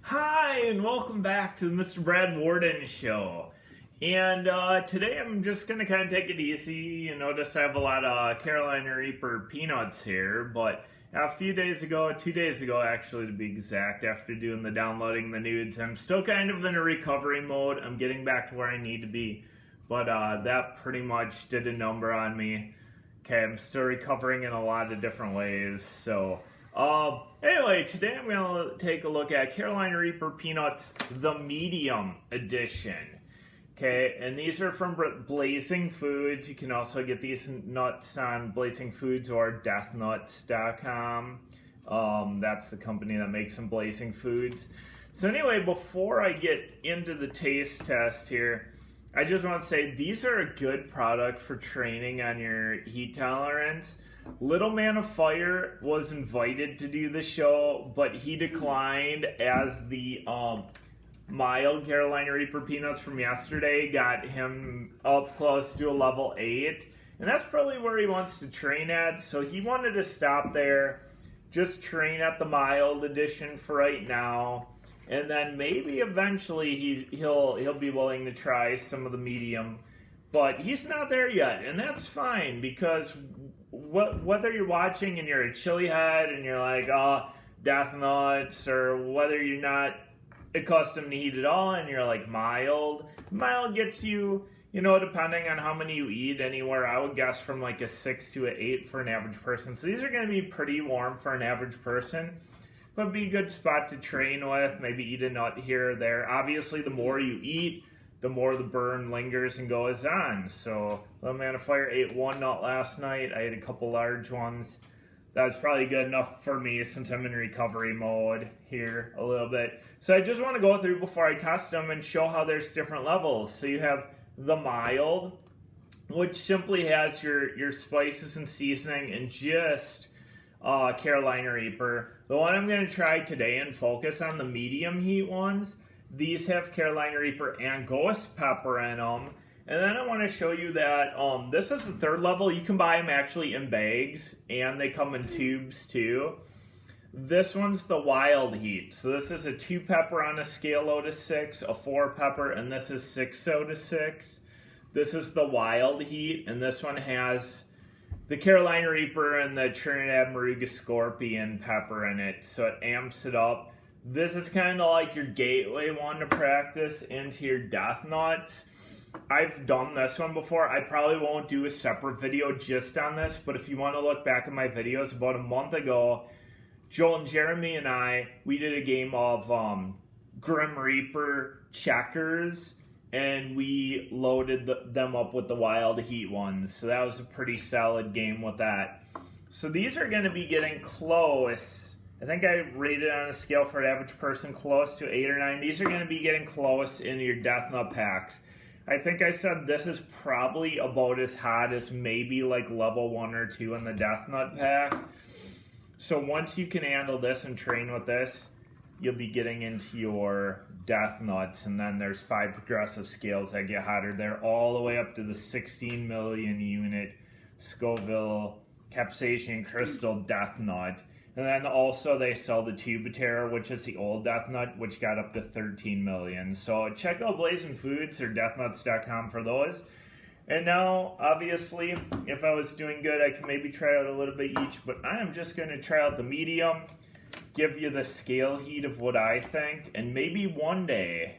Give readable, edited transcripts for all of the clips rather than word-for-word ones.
Hi, and welcome back to the Mr. Brad Worden Show. And today I'm just going to kind of take it easy. You notice I have a lot of Carolina Reaper peanuts here, but a few days ago, 2 days ago actually to be exact, after doing the downloading the nudes, I'm still kind of in a recovery mode. I'm getting back to where I need to be, but that pretty much did a number on me. Okay, I'm still recovering in a lot of different ways, so... Anyway, today I'm going to take a look at Carolina Reaper Peanuts, the medium edition. Okay, and these are from Blazing Foods. You can also get these nuts on Blazing Foods or deathnuts.com. That's the company that makes them, Blazing Foods. So anyway, before I get into the taste test here, I just want to say these are a good product for training on your heat tolerance. Little Man of Fire was invited to do the show, but he declined as the mild Carolina Reaper peanuts from yesterday got him up close to a level 8. And that's probably where he wants to train at, so he wanted to stop there, just train at the mild edition for right now. And then maybe eventually he'll be willing to try some of the medium. But he's not there yet, and that's fine, because whether you're watching and you're a chili head and you're like, oh, death nuts, or whether you're not accustomed to heat at all and you're like mild gets you, depending on how many you eat, anywhere, I would guess from like a 6 to an 8 for an average person. So these are going to be pretty warm for an average person, but be a good spot to train with, maybe eat a nut here or there. Obviously, the more you eat, the more the burn lingers and goes on. So, Little Man of Fire ate one nut last night. I ate a couple large ones. That's probably good enough for me since I'm in recovery mode here a little bit. So I just want to go through before I test them and show how there's different levels. So you have the mild, which simply has your spices and seasoning and just Carolina Reaper. The one I'm going to try today and focus on the medium heat ones. These have Carolina Reaper and ghost pepper in them. And then I want to show you that this is the third level. You can buy them actually in bags, and they come in tubes too. This one's the wild heat. So this is a 2 pepper on a scale out of 6, a 4 pepper, and this is 6 out of 6. This is the wild heat, and this one has the Carolina Reaper and the Trinidad Moruga Scorpion pepper in it, so it amps it up. This is kind of like your gateway one to practice into your death nuts. I've done this one before. I probably won't do a separate video just on this, but if you want to look back at my videos, about a month ago, Joel and Jeremy and we did a game of Grim Reaper checkers, and we loaded them up with the wild heat ones. So that was a pretty solid game with that. So these are going to be getting close. I think I rated on a scale for an average person close to 8 or 9. These are going to be getting close in your death nut packs. I think I said this is probably about as hot as maybe like level 1 or 2 in the death nut pack. So once you can handle this and train with this, you'll be getting into your death nuts, and then there's 5 progressive scales that get hotter. They're all the way up to the 16 million unit Scoville capsaicin crystal death nut. And then also they sell the Tubatera, which is the old death nut, which got up to 13 million. So check out Blazing Foods or deathnuts.com for those. And now, obviously, if I was doing good, I could maybe try out a little bit each, but I am just going to try out the medium, give you the scale heat of what I think, and maybe one day,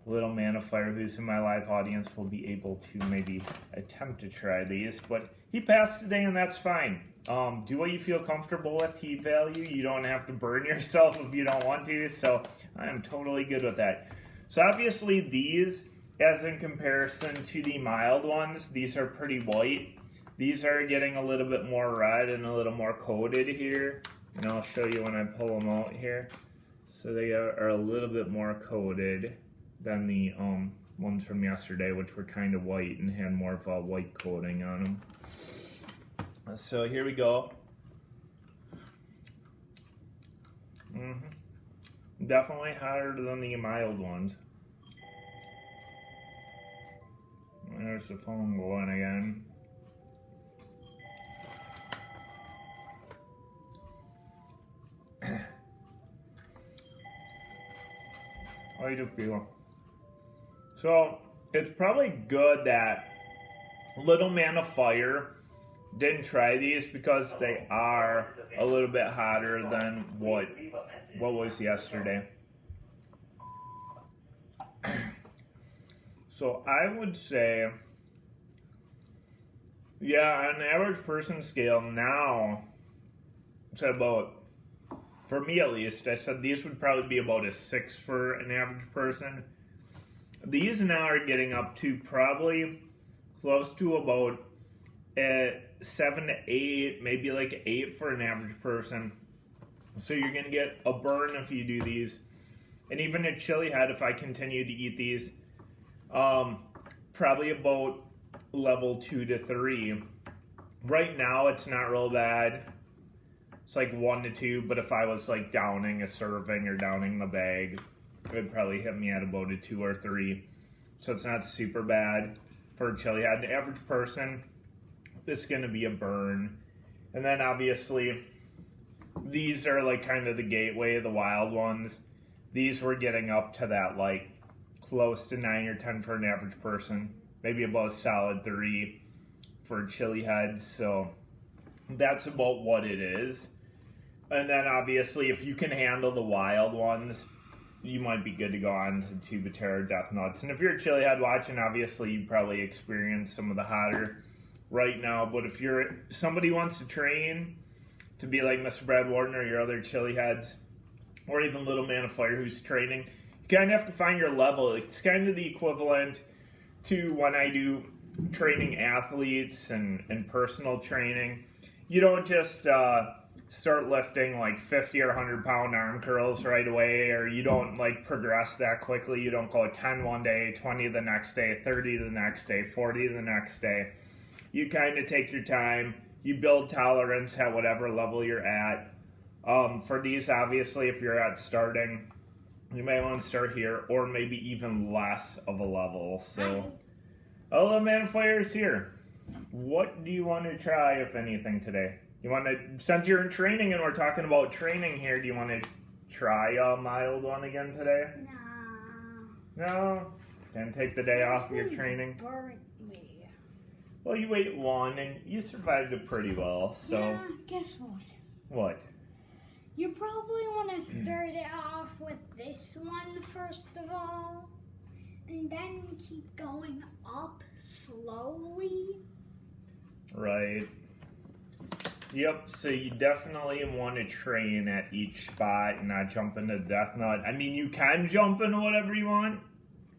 Little Man of Fire, who's in my live audience, will be able to maybe attempt to try these, but he passed today, and that's fine. Do what you feel comfortable with, heat value. You don't have to burn yourself if you don't want to, so I am totally good with that. So obviously these, as in comparison to the mild ones, these are pretty white. These are getting a little bit more red and a little more coated here, and I'll show you when I pull them out here. So they are a little bit more coated than the ones from yesterday, which were kind of white and had more of a white coating on them. So here we go. Definitely hotter than the mild ones. There's the phone going again. How do you feel? So it's probably good that Little Man of Fire didn't try these because they are a little bit hotter than what was yesterday. So I would say, yeah, on an average person scale now, it's about, for me at least, I said these would probably be about a 6 for an average person. These now are getting up to probably close to about a 7 to 8, maybe like 8 for an average person. So you're going to get a burn if you do these. And even a chili head, if I continue to eat these, probably about level 2 to 3. Right now, it's not real bad. It's like 1 to 2, but if I was like downing a serving or downing the bag, it would probably hit me at about a 2 or 3. So it's not super bad for a chili head. An average person, it's going to be a burn. And then obviously, these are like kind of the gateway, the wild ones. These were getting up to that like close to 9 or 10 for an average person. Maybe about a solid 3 for chili heads. So that's about what it is. And then obviously, if you can handle the wild ones, you might be good to go on to Tuba Terror Death Nuts. And if you're a chili head watching, obviously you probably experience some of the hotter right now. But if you're somebody who wants to train to be like Mr. Brad Worden or your other chili heads, or even Little Man of Fire who's training, you kind of have to find your level. It's kind of the equivalent to when I do training athletes and personal training. You don't just start lifting like 50 or 100 pound arm curls right away, or you don't like progress that quickly. You don't go 10 one day, 20 the next day, 30 the next day, 40 the next day. You kind of take your time. You build tolerance at whatever level you're at. For these, obviously, if you're at starting, you may want to start here, or maybe even less of a level. So, Little Man of Fire is here. What do you want to try, if anything, today? You want to, since you're in training and we're talking about training here, do you want to try a mild one again today? No. No? Then take the day off of your training? Burnt me. Well, you ate one and you survived it pretty well, so. Yeah, guess what? What? You probably want to start it off with this one first of all, and then keep going up slowly. Right. Yep, so you definitely want to train at each spot and not jump into Death Nut. I mean, you can jump into whatever you want,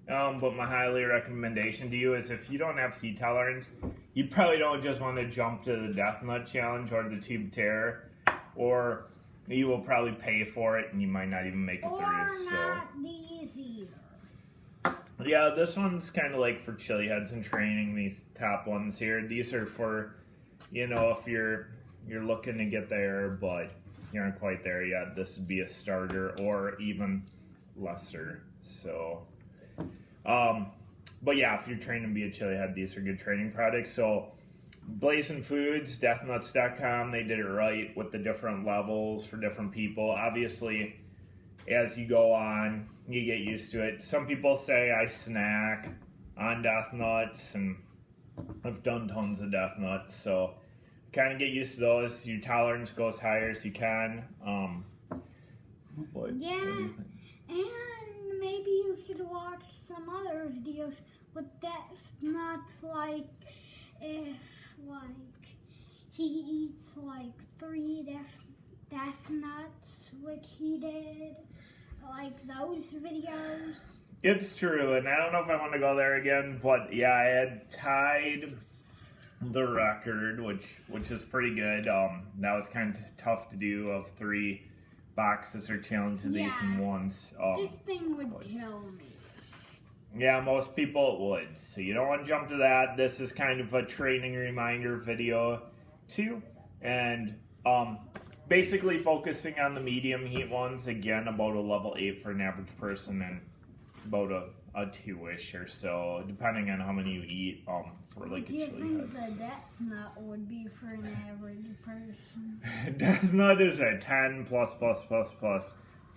but my highly recommendation to you is if you don't have heat tolerance, you probably don't just want to jump to the Death Nut Challenge or the Tube Terror, or you will probably pay for it and you might not even make it Or through. not these either. Yeah, this one's kind of like for chili heads and training, these top ones here. These are for, you know, if you're looking to get there, but you aren't quite there yet. This would be a starter or even lesser. So, but yeah, if you're training to be a chili head, these are good training products. So, Blazing Foods, deathnuts.com, they did it right with the different levels for different people. Obviously, as you go on, you get used to it. Some people say I snack on Death Nuts, and I've done tons of Death Nuts, so kind of get used to those. Your tolerance goes higher as you can. Yeah, and maybe you should watch some other videos with Death Nuts, like if he eats like 3 death nuts, which he did, like those videos. It's true, and I don't know if I want to go there again, but yeah, I had tied the record, which is pretty good. That was kind of tough to do, of 3 boxes or challenge of these in once. This thing would kill me. Yeah, most people would. So you don't want to jump to that. This is kind of a training reminder video too, and basically focusing on the medium heat ones. Again, about a level 8 for an average person, and about a 2-ish or so, depending on how many you eat. For like Do you a chili think head. the Death Nut would be for an average person? Death Nut is a 10 plus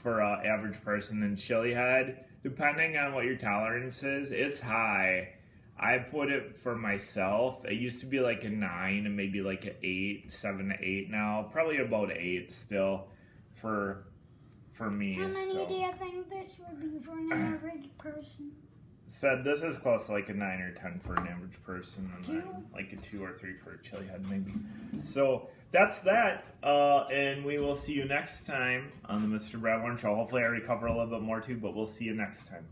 for an average person. And chili head, depending on what your tolerance is, it's high. I put it for myself. It used to be like a 9 and maybe like an 8, 7 to 8 now. Probably about 8 still for me. How many so. do you think this would be for an average person? Said this is close to like a 9 or 10 for an average person, and 2? then like a 2 or 3 for a chili head maybe. So that's that, and we will see you next time on the Mr. Brad Warren Show. Hopefully I recover a little bit more too, but we'll see you next time.